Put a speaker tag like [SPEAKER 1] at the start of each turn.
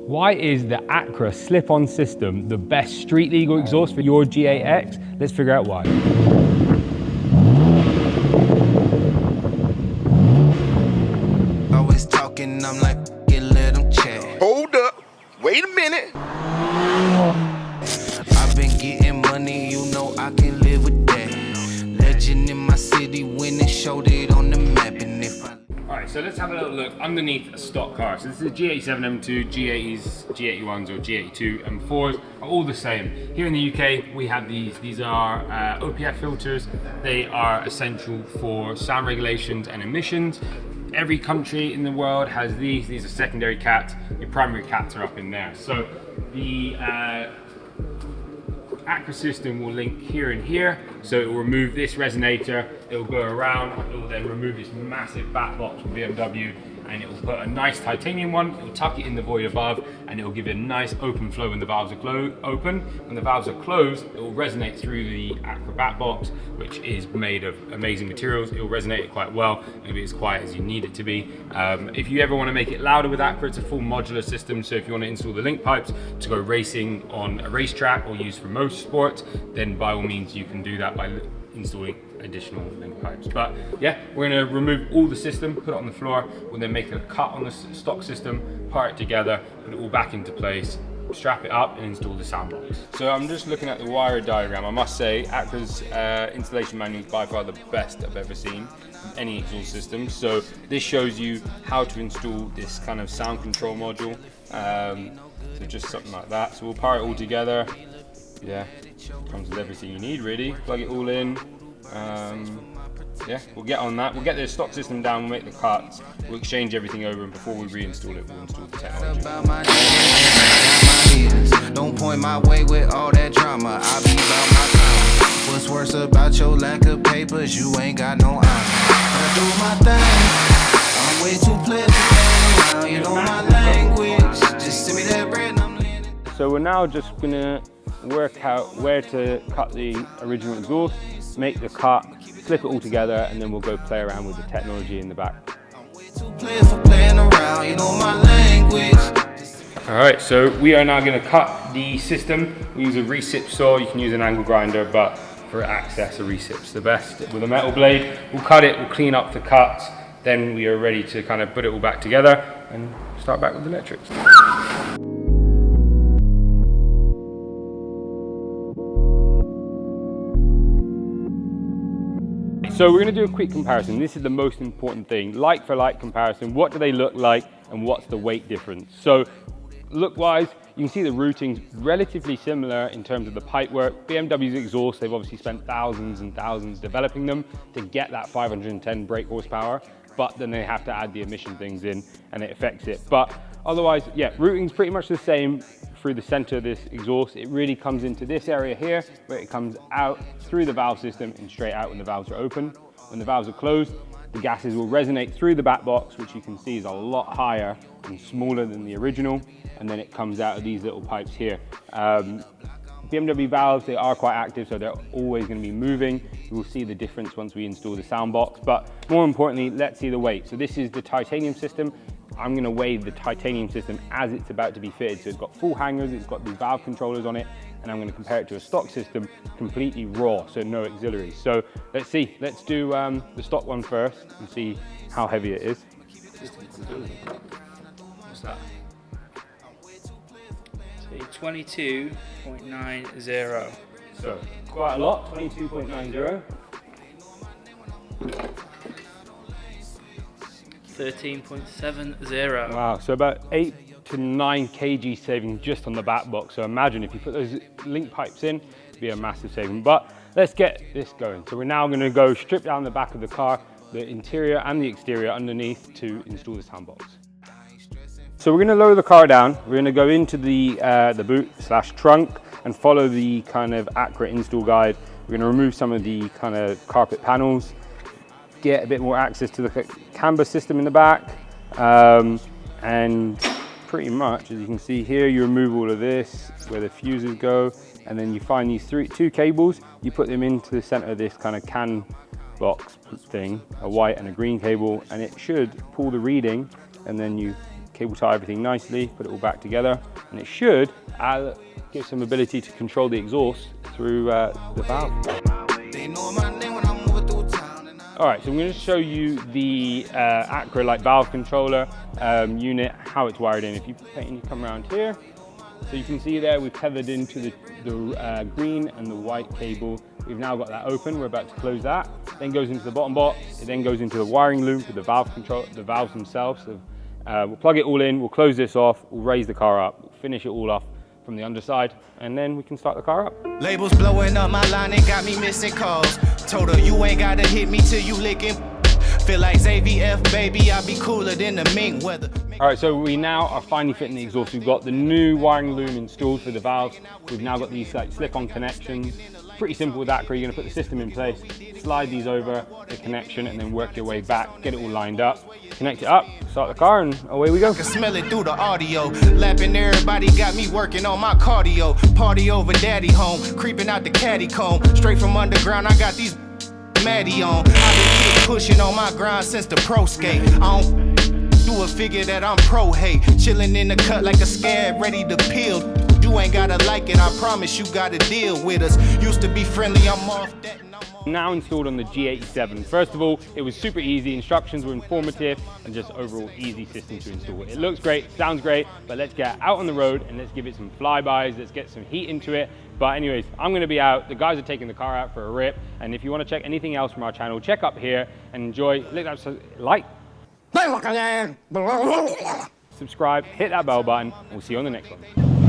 [SPEAKER 1] Why is the Acra slip-on system the best street legal exhaust for your G8X? Let's figure out why.
[SPEAKER 2] Always talking, I'm like, let them chat.
[SPEAKER 3] Hold up, wait a minute.
[SPEAKER 2] I've been getting money, you know I can live with that. Legend in my city, when it showed it on the map, and if I...
[SPEAKER 1] Alright, so let's have a little look underneath a stock car. So this is a G87 M2, G80s, G81s or G82 M4s are all the same. Here in the UK we have these. These are OPF filters. They are essential for sound regulations and emissions. Every country in the world has these. These are secondary cats. Your primary cats are up in there. So the Acra system will link here and here, so it will remove this resonator, it will go around, it will then remove this massive back box from BMW, and it will put a nice titanium one, it will tuck it in the void above, and it will give it a nice open flow when the valves are open. When the valves are closed, it will resonate through the Acra back box, which is made of amazing materials. It will resonate it quite well, maybe as quiet as you need it to be. If you ever want to make it louder with Acra, it's a full modular system, so if you want to install the link pipes to go racing on a racetrack or use for motorsport, then by all means you can do that by installing additional link pipes. But yeah, we're going to remove all the system, put it on the floor, we'll then make a cut on the stock system, part it together, put it all back into place, strap it up and install the sound box. So I'm just looking at the wire diagram. I must say Acra's installation manual is by far the best I've ever seen in any exhaust system. So this shows you how to install this kind of sound control module. So just something like that. So we'll power it all together. Yeah, comes with everything you need really. Plug it all in. Yeah, we'll get on that. We'll get the stock system down, we'll make the cuts, we'll exchange everything over, and before we reinstall it, we'll install the technology.
[SPEAKER 2] Don't point my way with all that drama. I be about my time. What's worse about your lack of papers? You ain't got no honor. I do my thing. I'm way too pleasant around. You know my language. Just send me that bread and I'm landing.
[SPEAKER 1] So we're now just gonna work out where to cut the original exhaust, make the cut, slip it all together, and then we'll go play around with the technology in the back. Alright, so we are now going to cut the system. We use a recip saw, you can use an angle grinder, but for access a recip's the best. With a metal blade, we'll cut it, we'll clean up the cuts, then we are ready to kind of put it all back together and start back with the electrics. So we're going to do a quick comparison. This is the most important thing. Like for like comparison. What do they look like and what's the weight difference? So look wise, you can see the routing's relatively similar in terms of the pipe work. BMW's exhaust, they've obviously spent thousands and thousands developing them to get that 510 brake horsepower, but then they have to add the emission things in and it affects it. But otherwise, yeah, routing's pretty much the same through the center of this exhaust. It really comes into this area here where it comes out through the valve system and straight out when the valves are open. When the valves are closed, the gases will resonate through the back box, which you can see is a lot higher and smaller than the original, and then it comes out of these little pipes here. BMW valves, they are quite active, so they're always going to be moving. We'll see the difference once we install the sound box, but more importantly, let's see the weight. So this is the titanium system. I'm going to weigh the titanium system as it's about to be fitted. So it's got full hangers, it's got the valve controllers on it, and I'm going to compare it to a stock system completely raw, so no auxiliaries. So let's see, let's do the stock one first and see how heavy it is.
[SPEAKER 4] What's that? 22.90.
[SPEAKER 1] So quite a lot, 22.90.
[SPEAKER 4] 13.70.
[SPEAKER 1] Wow, so about 8 to 9 kg saving just on the back box. So imagine if you put those link pipes in, it'd be a massive saving. But let's get this going. So we're now going to go strip down the back of the car, the interior and the exterior underneath to install the sound box. So we're going to lower the car down. We're going to go into the boot / trunk and follow the kind of Acra install guide. We're going to remove some of the kind of carpet panels, get a bit more access to the camber system in the back, and pretty much, as you can see here, you remove all of this where the fuses go, and then you find these two cables, you put them into the center of this kind of can box thing, a white and a green cable, and it should pull the reading, and then you cable tie everything nicely, put it all back together, and it should give some ability to control the exhaust through the valve. All right, so I'm going to show you the Acra like valve controller unit, how it's wired in. If you come around here, so you can see there we've tethered into the green and the white cable. We've now got that open. We're about to close that. Then goes into the bottom box. It then goes into the wiring loop with the valve control, the valves themselves. So, we'll plug it all in. We'll close this off. We'll raise the car up. We'll finish it all off from the underside, and then we can start the car up.
[SPEAKER 2] Labels blowing up my line and got me missing calls. Told her you ain't gotta hit me till you licking. Feel like ZVF, baby, I'll be cooler than the mink weather.
[SPEAKER 1] All right, so we now are finally fitting the exhaust. We've got the new wiring loom installed for the valves. We've now got these like slip-on connections. Pretty simple with Acra. You're gonna put the system in place, slide these over the connection, and then work your way back, get it all lined up, connect it up, start the car, and away we go.
[SPEAKER 2] I can smell it through the audio. Lapping everybody, got me working on my cardio. Party over daddy home, creeping out the caddy comb. Straight from underground, I got these Maddie on. I've been keep pushing on my grind since the pro skate. I don't do a figure that I'm pro hate. Chilling in the cut like a scab, ready to peel. You ain't gotta like it, I promise you gotta deal with us. Used to be friendly, I'm off that.
[SPEAKER 1] Now installed on the G87. First of all, it was super easy. Instructions were informative and just overall easy system to install. It looks great, sounds great, but let's get out on the road and let's give it some flybys. Let's get some heat into it. But anyways, I'm going to be out. The guys are taking the car out for a rip. And if you want to check anything else from our channel, check up here and enjoy. Like, subscribe, hit that bell button. We'll see you on the next one.